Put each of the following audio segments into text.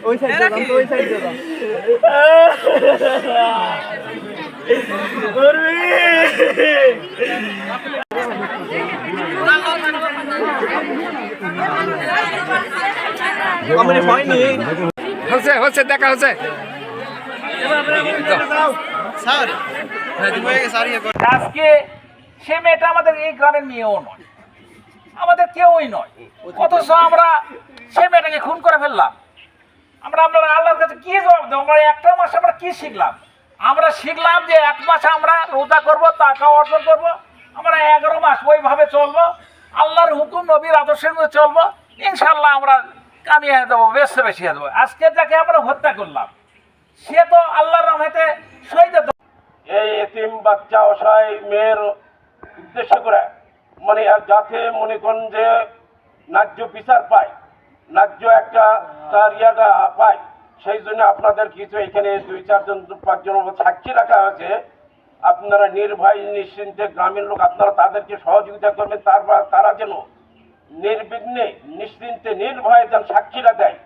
ওই সাইড দাও, ওই সাইড দাও। কমেডি হয়নি, হচ্ছে হচ্ছে দেখা হচ্ছে স্যার। আজকে সে মেয়েটা আমাদের এই গ্রামের মেয়েও নয়, আমাদের কেউই নয়, অথচ আমরা সে মেয়েটাকে খুন করে ফেললাম। আমরা আল্লাহর কাছে কি জবাব দেবো? আমরা একটা মাস আমরা কি শিখলাম? আমরা শিখলাম যে 1 মাস আমরা রোজা করব, টাকা অর্জন করব, আমরা 11 মাস ওইভাবে চলবো, আল্লাহর হুকুম নবীর আদর্শের মধ্যে চলবো, ইনশাল্লাহ আমরা কামিয়ে হয়ে দেবো, বেশি হয়ে দেবো। আজকে যাকে আমরা হত্যা করলাম সে তো আল্লাহর রহমতে শহীদ। এই এতিম বাচ্চা অসহায় মেয়ের উদ্দেশ্য করে মানে যাতে মনে করেন যে ন্যায্য বিচার পায়, ন্যায্য একটা তার ইয়াটা পায়, সেই জন্য আপনাদের কিছু এখানে 2-4 জন 5 জন সাক্ষী রাখা হয়েছে। আপনারা নির্ভয় নিশ্চিন্তে গ্রামের লোক আপনারা তাদেরকে সহযোগিতা করবেন, তারা যেন নির্বিঘ্নে নিশ্চিন্তে নির্ভয়ে যেন সাক্ষীরা দেয়।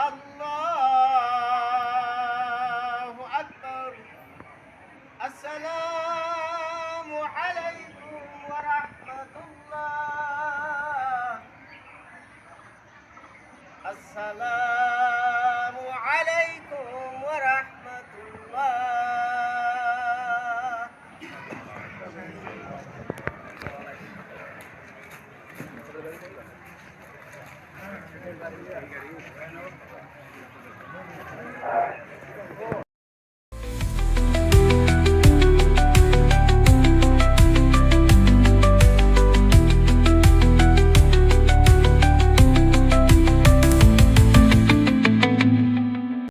আল্লাহু আকবার। আসসালামু আলাইকুম ওয়া রাহমাতুল্লাহ। আসসালামু আলাইকুম ওয়া রাহমাতুল্লাহ।